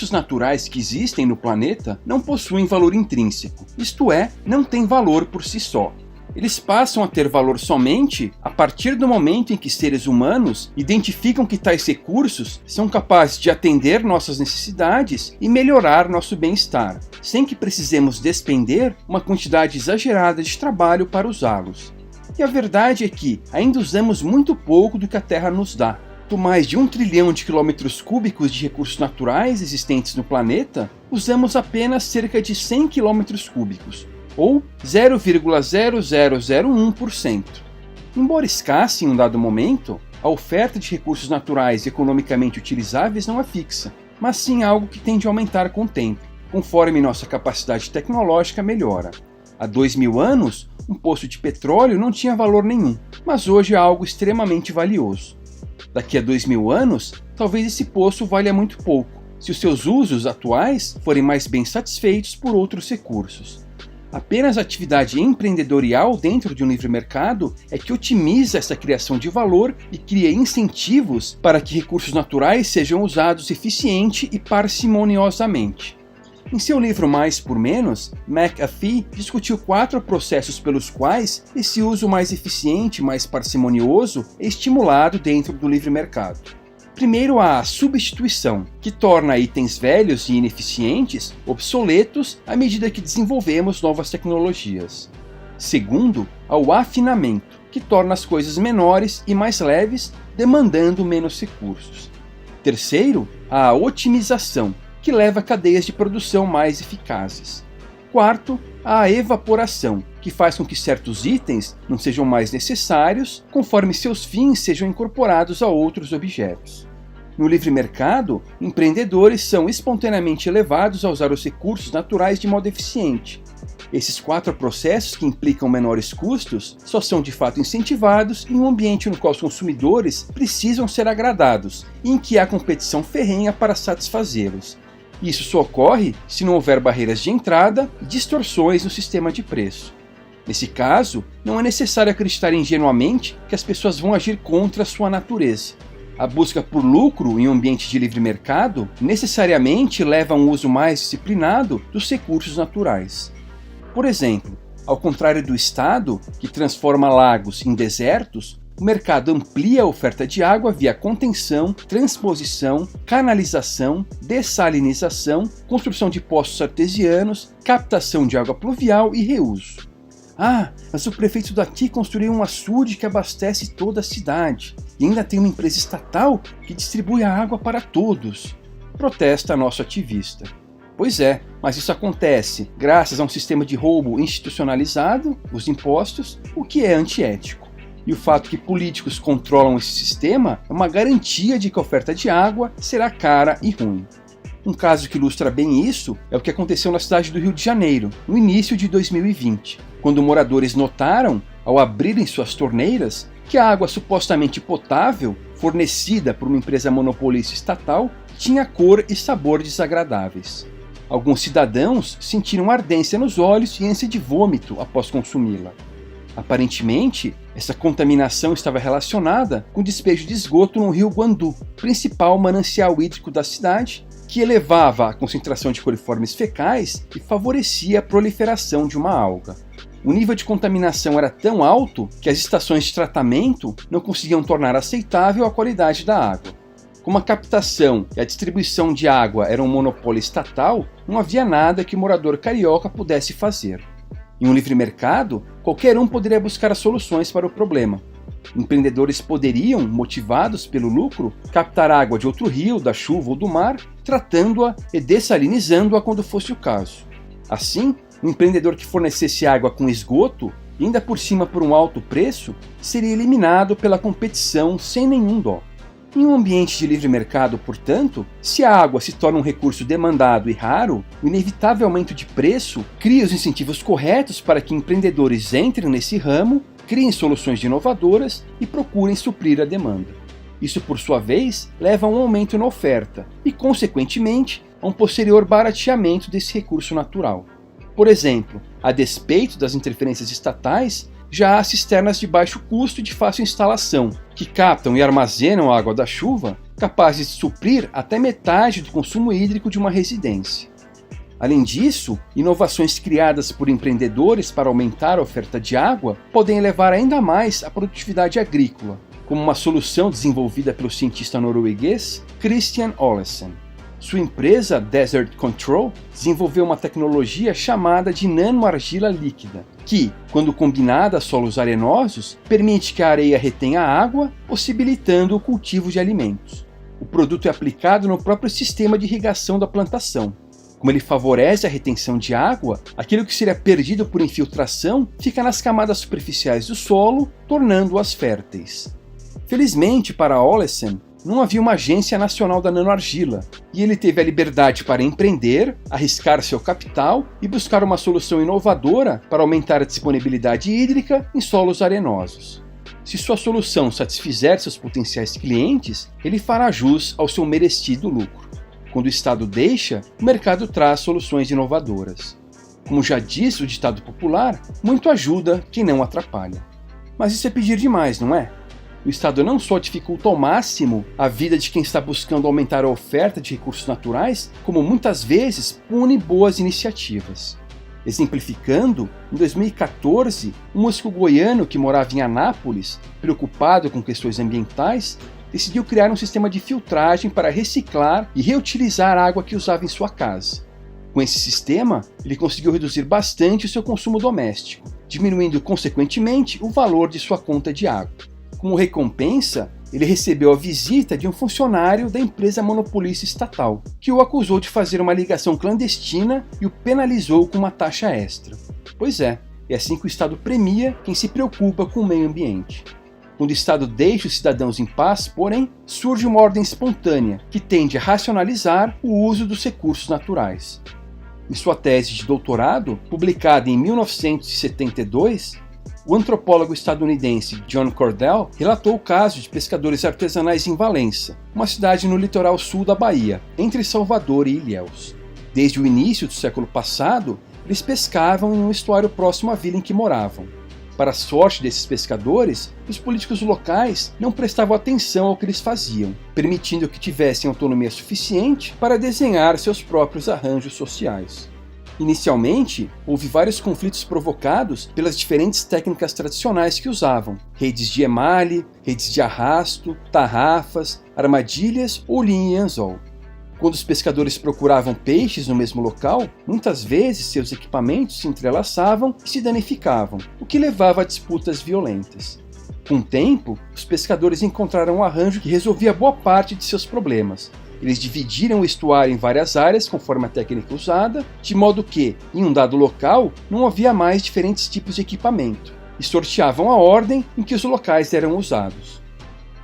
recursos naturais que existem no planeta não possuem valor intrínseco, isto é, não têm valor por si só. Eles passam a ter valor somente a partir do momento em que seres humanos identificam que tais recursos são capazes de atender nossas necessidades e melhorar nosso bem-estar, sem que precisemos despender uma quantidade exagerada de trabalho para usá-los. E a verdade é que ainda usamos muito pouco do que a Terra nos dá. Do mais de 1 trilhão de quilômetros cúbicos de recursos naturais existentes no planeta, usamos apenas cerca de 100 quilômetros cúbicos, ou 0,0001%. Embora escassa em um dado momento, a oferta de recursos naturais economicamente utilizáveis não é fixa, mas sim algo que tende a aumentar com o tempo, conforme nossa capacidade tecnológica melhora. Há 2000 anos, um poço de petróleo não tinha valor nenhum, mas hoje é algo extremamente valioso. Daqui a 2000 anos, talvez esse poço valha muito pouco, se os seus usos atuais forem mais bem satisfeitos por outros recursos. Apenas a atividade empreendedorial dentro de um livre mercado é que otimiza essa criação de valor e cria incentivos para que recursos naturais sejam usados eficiente e parcimoniosamente. Em seu livro Mais por Menos, McAfee discutiu 4 processos pelos quais esse uso mais eficiente e mais parcimonioso é estimulado dentro do livre mercado. Primeiro, há a substituição, que torna itens velhos e ineficientes obsoletos à medida que desenvolvemos novas tecnologias. Segundo, há o afinamento, que torna as coisas menores e mais leves, demandando menos recursos. Terceiro, há a otimização, que leva a cadeias de produção mais eficazes. Quarto, há a evaporação, que faz com que certos itens não sejam mais necessários conforme seus fins sejam incorporados a outros objetos. No livre mercado, empreendedores são espontaneamente levados a usar os recursos naturais de modo eficiente. Esses 4 processos, que implicam menores custos, só são de fato incentivados em um ambiente no qual os consumidores precisam ser agradados e em que há competição ferrenha para satisfazê-los. Isso só ocorre se não houver barreiras de entrada e distorções no sistema de preço. Nesse caso, não é necessário acreditar ingenuamente que as pessoas vão agir contra sua natureza. A busca por lucro em um ambiente de livre mercado necessariamente leva a um uso mais disciplinado dos recursos naturais. Por exemplo, ao contrário do Estado, que transforma lagos em desertos, o mercado amplia a oferta de água via contenção, transposição, canalização, dessalinização, construção de poços artesianos, captação de água pluvial e reuso. Ah, mas o prefeito daqui construiu um açude que abastece toda a cidade e ainda tem uma empresa estatal que distribui a água para todos, protesta nosso ativista. Pois é, mas isso acontece graças a um sistema de roubo institucionalizado, os impostos, o que é antiético. E o fato que políticos controlam esse sistema é uma garantia de que a oferta de água será cara e ruim. Um caso que ilustra bem isso é o que aconteceu na cidade do Rio de Janeiro, no início de 2020, quando moradores notaram, ao abrirem suas torneiras, que a água supostamente potável, fornecida por uma empresa monopolista estatal, tinha cor e sabor desagradáveis. Alguns cidadãos sentiram ardência nos olhos e ânsia de vômito após consumi-la. Aparentemente, essa contaminação estava relacionada com o despejo de esgoto no rio Guandu, principal manancial hídrico da cidade, que elevava a concentração de coliformes fecais e favorecia a proliferação de uma alga. O nível de contaminação era tão alto que as estações de tratamento não conseguiam tornar aceitável a qualidade da água. Como a captação e a distribuição de água eram um monopólio estatal, não havia nada que o morador carioca pudesse fazer. Em um livre mercado, qualquer um poderia buscar as soluções para o problema. Empreendedores poderiam, motivados pelo lucro, captar água de outro rio, da chuva ou do mar, tratando-a e dessalinizando-a quando fosse o caso. Assim, um empreendedor que fornecesse água com esgoto, e ainda por cima por um alto preço, seria eliminado pela competição sem nenhum dó. Em um ambiente de livre mercado, portanto, se a água se torna um recurso demandado e raro, o inevitável aumento de preço cria os incentivos corretos para que empreendedores entrem nesse ramo, criem soluções inovadoras e procurem suprir a demanda. Isso, por sua vez, leva a um aumento na oferta e, consequentemente, a um posterior barateamento desse recurso natural. Por exemplo, a despeito das interferências estatais, Já há cisternas de baixo custo e de fácil instalação, que captam e armazenam a água da chuva, capazes de suprir até metade do consumo hídrico de uma residência. Além disso, inovações criadas por empreendedores para aumentar a oferta de água podem elevar ainda mais a produtividade agrícola, como uma solução desenvolvida pelo cientista norueguês Christian Olesen. Sua empresa, Desert Control, desenvolveu uma tecnologia chamada de nanoargila líquida, que, quando combinada a solos arenosos, permite que a areia retenha água, possibilitando o cultivo de alimentos. O produto é aplicado no próprio sistema de irrigação da plantação. Como ele favorece a retenção de água, aquilo que seria perdido por infiltração fica nas camadas superficiais do solo, tornando-as férteis. Felizmente para Olesen, não havia uma agência nacional da nanoargila, e ele teve a liberdade para empreender, arriscar seu capital e buscar uma solução inovadora para aumentar a disponibilidade hídrica em solos arenosos. Se sua solução satisfizer seus potenciais clientes, ele fará jus ao seu merecido lucro. Quando o Estado deixa, o mercado traz soluções inovadoras. Como já diz o ditado popular, muito ajuda quem não atrapalha. Mas isso é pedir demais, não é? O Estado não só dificulta ao máximo a vida de quem está buscando aumentar a oferta de recursos naturais, como muitas vezes pune boas iniciativas. Exemplificando, em 2014, um músico goiano que morava em Anápolis, preocupado com questões ambientais, decidiu criar um sistema de filtragem para reciclar e reutilizar a água que usava em sua casa. Com esse sistema, ele conseguiu reduzir bastante o seu consumo doméstico, diminuindo consequentemente o valor de sua conta de água. Como recompensa, ele recebeu a visita de um funcionário da empresa monopolista estatal, que o acusou de fazer uma ligação clandestina e o penalizou com uma taxa extra. Pois é assim que o Estado premia quem se preocupa com o meio ambiente. Quando o Estado deixa os cidadãos em paz, porém, surge uma ordem espontânea, que tende a racionalizar o uso dos recursos naturais. Em sua tese de doutorado, publicada em 1972, o antropólogo estadunidense John Cordell relatou o caso de pescadores artesanais em Valença, uma cidade no litoral sul da Bahia, entre Salvador e Ilhéus. Desde o início do século passado, eles pescavam em um estuário próximo à vila em que moravam. Para a sorte desses pescadores, os políticos locais não prestavam atenção ao que eles faziam, permitindo que tivessem autonomia suficiente para desenhar seus próprios arranjos sociais. Inicialmente, houve vários conflitos provocados pelas diferentes técnicas tradicionais que usavam: redes de emalhe, redes de arrasto, tarrafas, armadilhas ou linha e anzol. Quando os pescadores procuravam peixes no mesmo local, muitas vezes seus equipamentos se entrelaçavam e se danificavam, o que levava a disputas violentas. Com o tempo, os pescadores encontraram um arranjo que resolvia boa parte de seus problemas. Eles dividiram o estuário em várias áreas conforme a técnica usada, de modo que, em um dado local, não havia mais diferentes tipos de equipamento, e sorteavam a ordem em que os locais eram usados.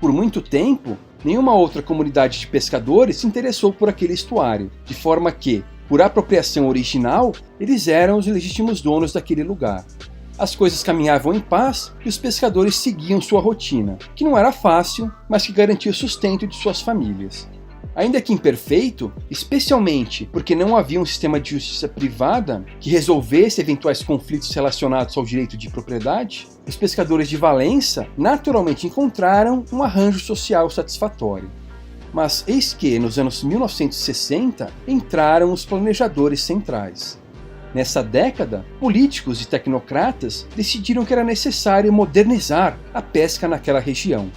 Por muito tempo, nenhuma outra comunidade de pescadores se interessou por aquele estuário, de forma que, por apropriação original, eles eram os legítimos donos daquele lugar. As coisas caminhavam em paz e os pescadores seguiam sua rotina, que não era fácil, mas que garantia o sustento de suas famílias. Ainda que imperfeito, especialmente porque não havia um sistema de justiça privada que resolvesse eventuais conflitos relacionados ao direito de propriedade, os pescadores de Valença naturalmente encontraram um arranjo social satisfatório. Mas eis que, nos anos 1960, entraram os planejadores centrais. Nessa década, políticos e tecnocratas decidiram que era necessário modernizar a pesca naquela região.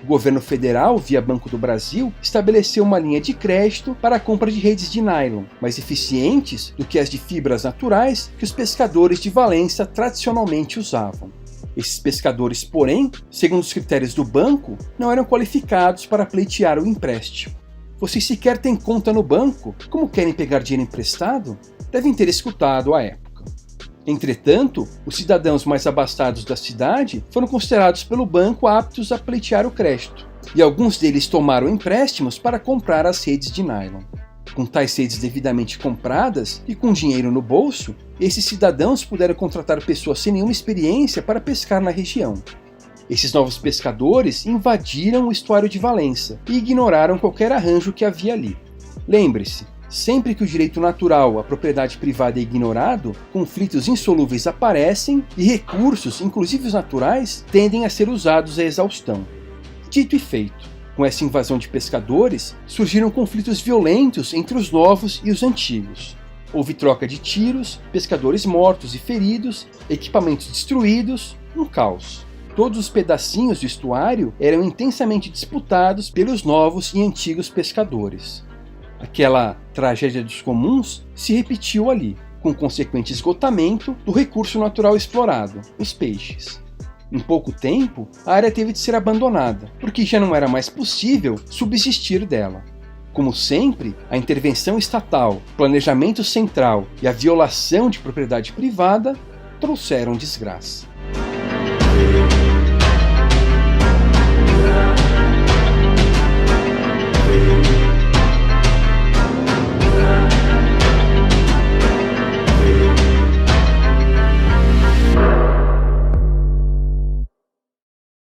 O governo federal, via Banco do Brasil, estabeleceu uma linha de crédito para a compra de redes de nylon, mais eficientes do que as de fibras naturais que os pescadores de Valença tradicionalmente usavam. Esses pescadores, porém, segundo os critérios do banco, não eram qualificados para pleitear o empréstimo. Vocês sequer têm conta no banco? Como querem pegar dinheiro emprestado? Devem ter escutado à época. Entretanto, os cidadãos mais abastados da cidade foram considerados pelo banco aptos a pleitear o crédito, e alguns deles tomaram empréstimos para comprar as redes de nylon. Com tais redes devidamente compradas e com dinheiro no bolso, esses cidadãos puderam contratar pessoas sem nenhuma experiência para pescar na região. Esses novos pescadores invadiram o estuário de Valença e ignoraram qualquer arranjo que havia ali. Lembre-se, Sempre que o direito natural à propriedade privada é ignorado, conflitos insolúveis aparecem e recursos, inclusive os naturais, tendem a ser usados à exaustão. Dito e feito, com essa invasão de pescadores, surgiram conflitos violentos entre os novos e os antigos. Houve troca de tiros, pescadores mortos e feridos, equipamentos destruídos, um caos. Todos os pedacinhos do estuário eram intensamente disputados pelos novos e antigos pescadores. Aquela tragédia dos comuns se repetiu ali, com consequente esgotamento do recurso natural explorado, os peixes. Em pouco tempo, a área teve de ser abandonada, porque já não era mais possível subsistir dela. Como sempre, a intervenção estatal, planejamento central e a violação de propriedade privada trouxeram desgraça.